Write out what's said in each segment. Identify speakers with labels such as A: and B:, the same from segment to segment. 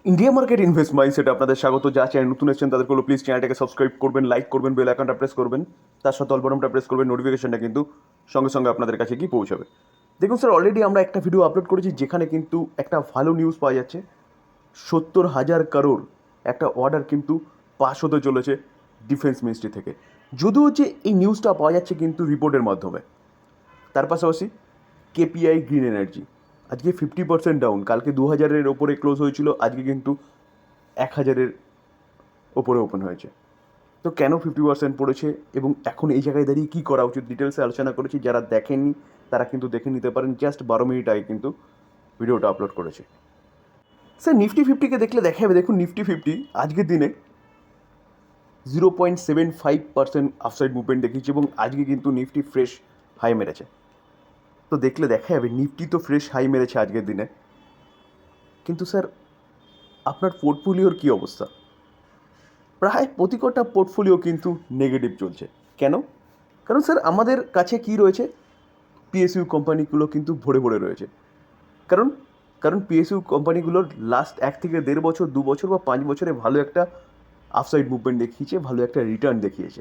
A: India market invest মাইন্ডসেটে আপনাদের স্বাগত। যা চ্যানেল নতুন এসেছেন তাদের হলো প্লিজ চ্যানেলটাকে সাবস্ক্রাইব করবেন, লাইক করবেন, বেল আইকনটা প্রেস করবেন, তার সাথে অল বাটনটা প্রেস করবেন। নোটিফিকেশনটা কিন্তু সঙ্গে সঙ্গে আপনাদের কাছে গিয়ে পৌঁছাবে। দেখুন স্যার, অলরেডি আমরা একটা ভিডিও আপলোড করেছি যেখানে কিন্তু একটা ভালো নিউজ পাওয়া যাচ্ছে। 70,000 crore একটা অর্ডার কিন্তু পাস হতে চলেছে ডিফেন্স মিনিস্ট্রি থেকে। যদিও যে এই নিউজটা পাওয়া যাচ্ছে কিন্তু রিপোর্টের মাধ্যমে। তার পাশাপাশি কেপিআই গ্রিন এনার্জি আজকে 50% ডাউন। কালকে 2,000-এর ওপরে ক্লোজ হয়েছিল, আজকে কিন্তু 1,000-এর ওপরে ওপেন হয়েছে। তো কেন 50% পড়েছে এবং এখন এই জায়গায় দাঁড়িয়ে কী করা উচিত ডিটেলসে আলোচনা করেছি। যারা দেখেননি তারা কিন্তু দেখে নিতে পারেন। জাস্ট 12 মিনিট আগে কিন্তু ভিডিওটা আপলোড করেছে। স্যার, নিফটি ফিফটিকে দেখলে দেখা যাবে। দেখুন, নিফটি ফিফটি আজকের দিনে 0.75% আফসাইড মুভমেন্ট দেখিয়েছে এবং আজকে কিন্তু নিফটি ফ্রেশ হাই মেরেছে। তো দেখলে দেখা যাবে নিফটি তো ফ্রেশ হাই মেরেছে আজকের দিনে, কিন্তু স্যার আপনার পোর্টফোলিওর কী অবস্থা? প্রায় প্রতিকটা পোর্টফোলিও কিন্তু নেগেটিভ চলছে। কেন? কারণ স্যার আমাদের কাছে কী রয়েছে, পিএসইউ কোম্পানিগুলো কিন্তু ভরে ভরে রয়েছে। কারণ কারণ পিএসইউ কোম্পানিগুলোর লাস্ট 1 থেকে 1.5 বছর, 2 বছর বা 5 বছরে ভালো একটা আপসাইড মুভমেন্ট দেখিয়েছে, ভালো একটা রিটার্ন দেখিয়েছে।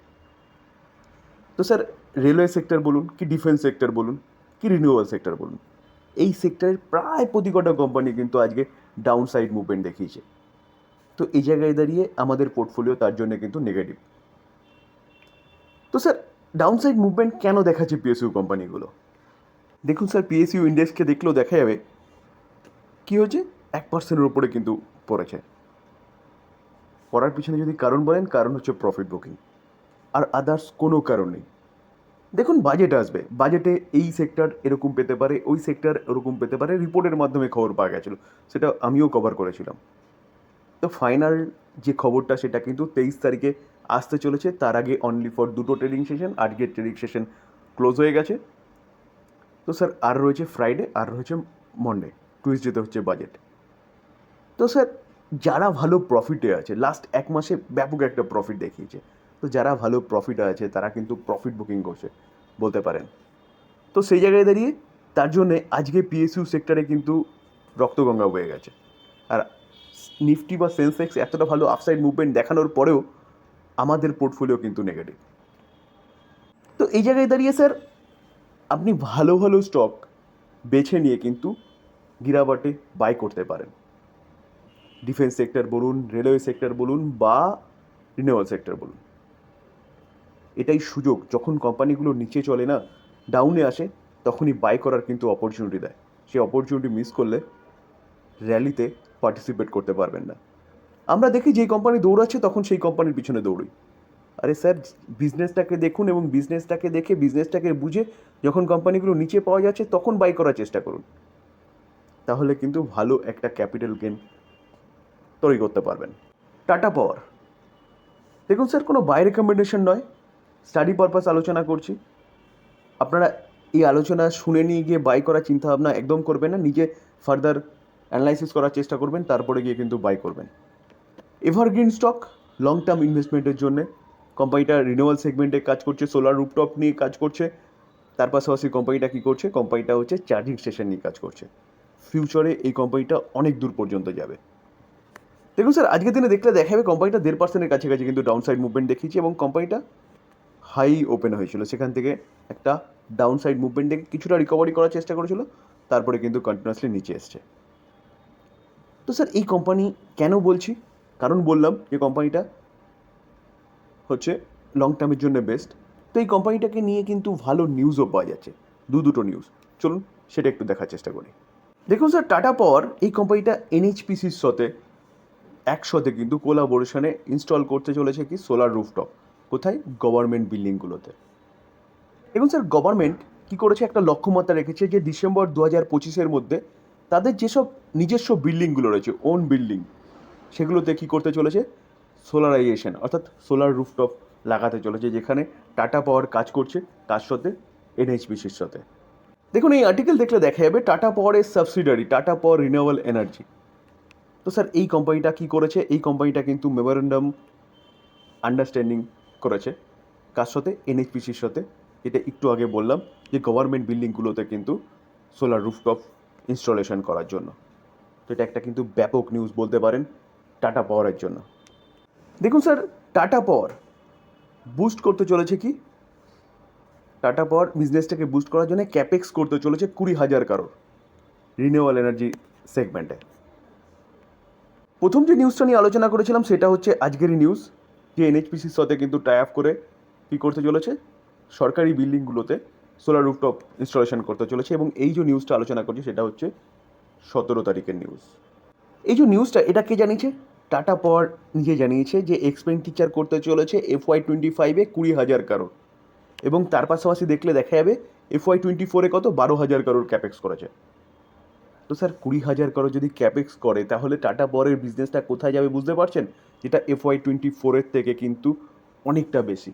A: তো স্যার, রেলওয়ে সেক্টর বলুন কি ডিফেন্স সেক্টর বলুন কি রিনিউয়েবল সেক্টর বলুন, এই সেক্টরের প্রায় প্রতিকটা কোম্পানি কিন্তু আজকে ডাউন সাইড মুভমেন্ট দেখিয়েছে। তো এই জায়গায় দাঁড়িয়ে আমাদের পোর্টফোলিও তার জন্য কিন্তু নেগেটিভ। তো স্যার, ডাউনসাইড মুভমেন্ট কেন দেখাচ্ছে পিএসইউ কোম্পানিগুলো? দেখুন স্যার, পিএসইউ ইন্ডেক্সকে দেখলেও দেখা যাবে কী হচ্ছে, 1%-এর উপরে কিন্তু পড়েছে। পড়ার পিছনে যদি কারণ বলেন, কারণ হচ্ছে প্রফিট বুকিং, আর আদার্স কোনো কারণ নেই। দেখুন, বাজেট আসবে, বাজেটে এই সেক্টর এরকম পেতে পারে, ওই সেক্টর এরকম পেতে পারে, রিপোর্টের মাধ্যমে খবর পাওয়া গেছিলো, সেটা আমিও কভার করেছিলাম। তো ফাইনাল যে খবরটা সেটা কিন্তু 23 তারিখে আসতে চলেছে। তার আগে অনলি ফর 2টো ট্রেডিং সেশন, আজকের ট্রেডিং সেশন ক্লোজ হয়ে গেছে। তো স্যার আর রয়েছে ফ্রাইডে, আর রয়েছে মন্ডে, টুইসডেতে হচ্ছে বাজেট। তো স্যার, যারা ভালো প্রফিটে আছে, লাস্ট 1 মাসে ব্যাপক একটা প্রফিট দেখিয়েছে, তো যারা ভালো প্রফিটে আছে তারা কিন্তু প্রফিট বুকিং করছে বলতে পারেন। তো সেই জায়গায় দাঁড়িয়ে তার জন্যে আজকে পিএসইউ সেক্টরে কিন্তু রক্তগঙ্গা বয়ে গেছে। আর নিফটি বা সেন্সেক্স এতটা ভালো আপসাইড মুভমেন্ট দেখানোর পরেও আমাদের পোর্টফোলিও কিন্তু নেগেটিভ। তো এই জায়গায় দাঁড়িয়ে স্যার আপনি ভালো ভালো স্টক বেছে নিয়ে কিন্তু গিরাবাটে বাই করতে পারেন। ডিফেন্স সেক্টর বলুন, রেলওয়ে সেক্টর বলুন বা রিনিউয়েবল সেক্টর বলুন, এটাই সুযোগ। যখন কোম্পানিগুলো নিচে চলে না, ডাউনে আসে, তখনই বাই করার কিন্তু অপরচুনিটি দেয়। সেই অপরচুনিটি মিস করলে র্যালিতে পার্টিসিপেট করতে পারবেন না। আমরা দেখি যেই কোম্পানি দৌড়াচ্ছে তখন সেই কোম্পানির পিছনে দৌড়ই। আরে স্যার, বিজনেসটাকে দেখুন এবং বিজনেসটাকে দেখে বিজনেসটাকে বুঝে যখন কোম্পানিগুলো নিচে পাওয়া যাচ্ছে তখন বাই করার চেষ্টা করুন। তাহলে কিন্তু ভালো একটা ক্যাপিটাল গেন তৈরি করতে পারবেন। টাটা পাওয়ার, দেখুন স্যার, কোনো বাই রেকমেন্ডেশন নয়, স্টাডি পারপাস আলোচনা করছি। আপনারা এই আলোচনা শুনে নিয়ে গিয়ে বাই করার চিন্তাভাবনা একদম করবেন না। নিজে ফার্দার অ্যানালাইসিস করার চেষ্টা করবেন, তারপরে গিয়ে কিন্তু বাই করবেন। এভারগ্রিন স্টক, লং টার্ম ইনভেস্টমেন্টের জন্যে। কোম্পানিটা রিনিউয়াল সেগমেন্টে কাজ করছে, সোলার রুফটপ নিয়ে কাজ করছে। তার পাশাপাশি কোম্পানিটা কী করছে, কোম্পানিটা হচ্ছে চার্জিং স্টেশন নিয়ে কাজ করছে। ফিউচারে এই কোম্পানিটা অনেক দূর পর্যন্ত যাবে। দেখুন স্যার, আজকের দিনে দেখলে দেখা যাবে কোম্পানিটা 1.5%-এর কাছাকাছি কিন্তু ডাউন সাইড মুভমেন্ট দেখিয়েছে এবং কোম্পানিটা হাই ওপেন হয়েছিল, সেখান থেকে একটা ডাউন সাইড মুভমেন্ট দেখে কিছুটা রিকভারি করার চেষ্টা করেছিল, তারপরে কিন্তু কন্টিনিউয়াসলি নিচে এসছে। তো স্যার এই কোম্পানি কেন বলছি, কারণ বললাম যে কোম্পানিটা হচ্ছে লং টার্মের জন্য বেস্ট। তো এই কোম্পানিটাকে নিয়ে কিন্তু ভালো নিউজও পাওয়া যাচ্ছে, দুটো নিউজ। চলুন সেটা একটু দেখার চেষ্টা করি। দেখুন স্যার, টাটা পাওয়ার এই কোম্পানিটা এনএইচপিসির সাথে একসাথে কিন্তু কোলাবোরেশনে ইনস্টল করতে চলেছে কি সোলার রুফটপ। কোথায়? গভর্নমেন্ট বিল্ডিংগুলোতে। দেখুন স্যার, গভর্নমেন্ট কী করেছে, একটা লক্ষ্যমাত্রা রেখেছে যে ডিসেম্বর 2025-এর মধ্যে তাদের যেসব নিজস্ব বিল্ডিংগুলো রয়েছে, ওন বিল্ডিং, সেগুলোতে কী করতে চলেছে, সোলারাইজেশন অর্থাৎ সোলার রুফটপ লাগাতে চলেছে, যেখানে টাটা পাওয়ার কাজ করছে তার সাথে এনএইচপিসির সাথে। দেখুন, এই আর্টিকেল দেখলে দেখা যাবে টাটা পাওয়ারের সাবসিডারি টাটা পাওয়ার রিনিউয়েবল এনার্জি। তো স্যার এই কোম্পানিটা কী করেছে, এই কোম্পানিটা কিন্তু মেমোরেন্ডাম আন্ডারস্ট্যান্ডিং করেছে কার সাথে, এনএইচপিসির সাথে, যেটা একটু আগে বললাম যে গভর্নমেন্ট বিল্ডিংগুলোতে কিন্তু সোলার রুফটপ ইনস্টলেশন করার জন্য। তো এটা একটা কিন্তু ব্যাপক নিউজ বলতে পারেন টাটা পাওয়ারের জন্য। দেখুন স্যার, টাটা পাওয়ার বুস্ট করতে চলেছে কি, টাটা পাওয়ার বিজনেসটাকে বুস্ট করার জন্য ক্যাপেক্স করতে চলেছে 20,000 কারোর রিনিউয়েবল এনার্জি সেগমেন্টে। প্রথম যে নিউজটা নিয়ে আলোচনা করেছিলাম সেটা হচ্ছে আজকেরই নিউজ, যে এনএইচপিসির সাথে কিন্তু টাই আপ করে কী করতে চলেছে, সরকারি বিল্ডিংগুলোতে সোলার রুফটপ ইনস্টলেশন করতে চলেছে। এবং এই যে নিউজটা আলোচনা করছি সেটা হচ্ছে 17 তারিখের নিউজ। এই যে নিউজটা এটা কে জানিয়েছে, টাটা পাওয়ার নিজে জানিয়েছে যে এক্সপেন্ডিচার করতে চলেছে FY25-এ 20,000 কারোর, এবং তার পাশাপাশি দেখলে দেখা যাবে FY24-এ কত 12,000 কারোর ক্যাপেক্স করেছে। তো স্যার 20,000 কারোর যদি ক্যাপেক্স করে তাহলে টাটা পাওয়ারের বিজনেসটা কোথায় যাবে বুঝতে পারছেন, যেটা FY24-এর থেকে কিন্তু অনেকটা বেশি।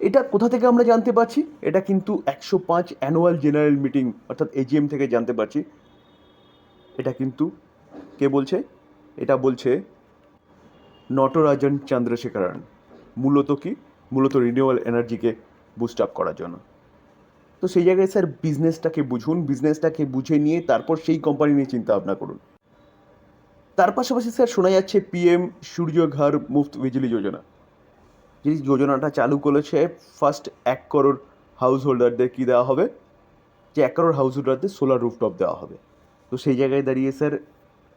A: এটা কোথা থেকে আমরা জানতে পারছি, এটা কিন্তু 105 অ্যানুয়াল জেনারেল মিটিং অর্থাৎ AGM থেকে জানতে পারছি। এটা কিন্তু কে বলছে, এটা বলছে নটরাজন চন্দ্রশেখরন। মূলত কি, মূলত রিনিউয়েবল এনার্জিকে বুস্ট আপ করার জন্য। তো সেই জায়গায় স্যার বিজনেসটাকে বুঝুন, বিজনেসটাকে বুঝে নিয়ে তারপর সেই কোম্পানি নিয়ে চিন্তা ভাবনা করুন। তার পাশাপাশি স্যার শোনা যাচ্ছে PM সূর্য ঘর মুফত বিজলি যোজনা, যে যোজনাটা চালু করেছে ফার্স্ট 1 করোড় হাউস হোল্ডারদের কী দেওয়া হবে, যে 1 করোড় হাউস হোল্ডারদের সোলার রুফটপ দেওয়া হবে। তো সেই জায়গায় দাঁড়িয়ে স্যার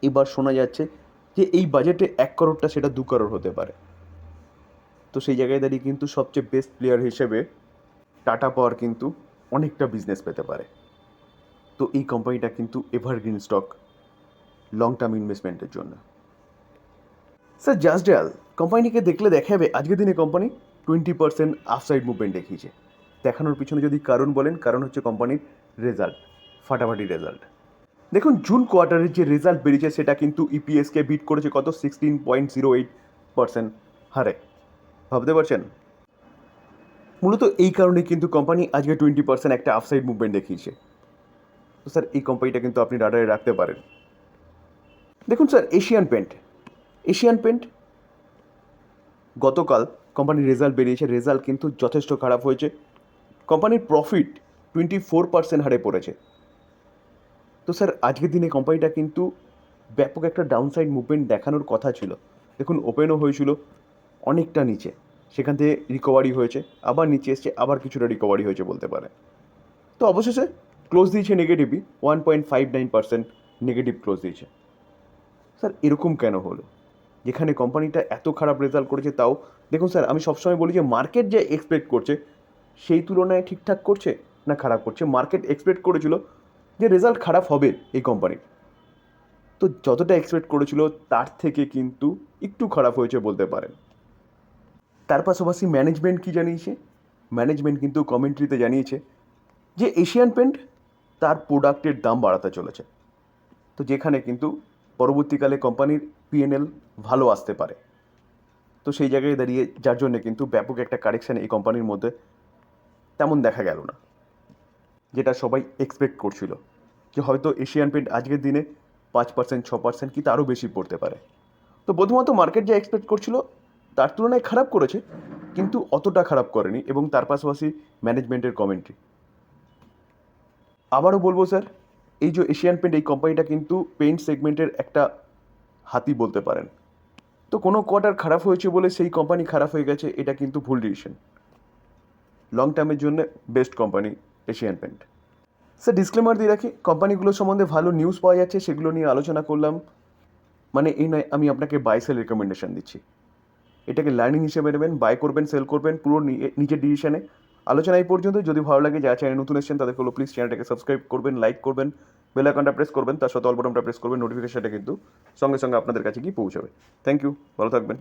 A: এবার শোনা যাচ্ছে যে এই বাজেটে 1 করোড়টা সেটা 2 করোড় হতে পারে। তো সেই জায়গায় দাঁড়িয়ে কিন্তু সবচেয়ে বেস্ট প্লেয়ার হিসেবে টাটা পাওয়ার কিন্তু অনেকটা বিজনেস পেতে পারে। তো এই কোম্পানিটা কিন্তু এভারগ্রিন স্টক লং টার্ম ইনভেস্টমেন্টের জন্য। স্যার জাস্ট ডায়াল কোম্পানিকে দেখলে দেখা যাবে আজকের দিনে কোম্পানি 20% আপসাইড মুভমেন্ট দেখিয়েছে। দেখানোর পিছনে যদি কারণ বলেন, কারণ হচ্ছে কোম্পানির রেজাল্ট, ফাটাফাটি রেজাল্ট। দেখুন জুন কোয়ার্টারের যে রেজাল্ট বেরিয়েছে সেটা কিন্তু ইপিএসকে বিট করেছে কত 16.08% হারে, ভাবতে পারছেন। মূলত এই কারণে কিন্তু কোম্পানি আজকে 20% একটা আপসাইড মুভমেন্ট দেখিয়েছে। তো স্যার এই কোম্পানিটা কিন্তু আপনি রাডারে রাখতে পারেন। দেখুন স্যার এশিয়ান পেন্ট গতকাল কোম্পানির রেজাল্ট বেরিয়েছে, রেজাল্ট কিন্তু যথেষ্ট খারাপ হয়েছে। কোম্পানির প্রফিট 24% হারে পড়েছে। তো স্যার আজকের দিনে কোম্পানিটা কিন্তু ব্যাপক একটা ডাউনসাইড মুভমেন্ট দেখানোর কথা ছিল। দেখুন ওপেনও হয়েছিল অনেকটা নিচে, সেখান থেকে রিকভারি হয়েছে, আবার নিচে এসছে, আবার কিছুটা রিকভারি হয়েছে বলতে পারে। তো অবশেষে ক্লোজ দিয়েছে নেগেটিভই, 1.59% নেগেটিভ ক্লোজ দিয়েছে। স্যার এরকম কেন হলো, যেখানে কোম্পানিটা এত খারাপ রেজাল্ট করেছে তাও? দেখুন স্যার আমি সবসময় বলি যে মার্কেট যে এক্সপেক্ট করছে সেই তুলনায় ঠিকঠাক করছে না খারাপ করছে। মার্কেট এক্সপেক্ট করেছিল যে রেজাল্ট খারাপ হবে এই কোম্পানির, তো যতটা এক্সপেক্ট করেছিল তার থেকে কিন্তু একটু খারাপ হয়েছে বলতে পারেন। তার পাশাপাশি ম্যানেজমেন্ট কি জানিয়েছে, ম্যানেজমেন্ট কিন্তু কমেন্ট্রিতে জানিয়েছে যে এশিয়ান পেন্ট তার প্রোডাক্টের দাম বাড়াতে চলেছে, তো যেখানে কিন্তু পরবর্তীকালে কোম্পানির পিএনএল ভালো আসতে পারে। তো সেই জায়গায় দাঁড়িয়ে যার জন্যে কিন্তু ব্যাপক একটা কারেকশান এই কোম্পানির মধ্যে তেমন দেখা গেল না, যেটা সবাই এক্সপেক্ট করছিল যে হয়তো এশিয়ান পেন্ট আজকের দিনে 5%, 6% কি তারও বেশি পড়তে পারে। তো প্রথমত মার্কেট যা এক্সপেক্ট করছিল তার তুলনায় খারাপ করেছে, কিন্তু অতটা খারাপ করেনি। এবং তার পাশাপাশি ম্যানেজমেন্টের কমেন্ট্রি আবারও বলবো স্যার, এই যে এশিয়ান পেন্ট এই কোম্পানিটা কিন্তু পেইন্ট সেগমেন্টের একটা হাতি বলতে পারেন। তো কোনো কোয়ার্টার খারাপ হয়েছে বলে সেই কোম্পানি খারাপ হয়ে গেছে, এটা কিন্তু ভুল ডিসিশন। লং টার্মের জন্য best company Asian paint. Sir disclaimer দিয়ে রাখি, কোম্পানিগুলো সম্বন্ধে ভালো নিউজ পাওয়া যাচ্ছে সেগুলো নিয়ে আলোচনা করলাম, মানে এই নয় আমি আপনাকে বাই সেল রেকমেন্ডেশন দিচ্ছি। এটাকে লার্নিং হিসেবে নেবেন, বাই করবেন সেল করবেন পুরো নিজের ডিসিশনে। আলোচনা এই পর্যন্ত। যদি ভালো লাগে যারা চ্যানেল নতুন এসেছেন তাদেরকে হলো প্লিজ চ্যানেলটাকে সাবস্ক্রাইব করবেন, লাইক করবেন, বেল আইকনটা প্রেস করবেন, তার সাথে অল বাটনটা প্রেস করবেন, নোটিফিকেশনটা কিন্তু সঙ্গে সঙ্গে আপনাদের কাছে গিয়ে পৌঁছাবে। থ্যাংক ইউ, ভালো থাকবেন।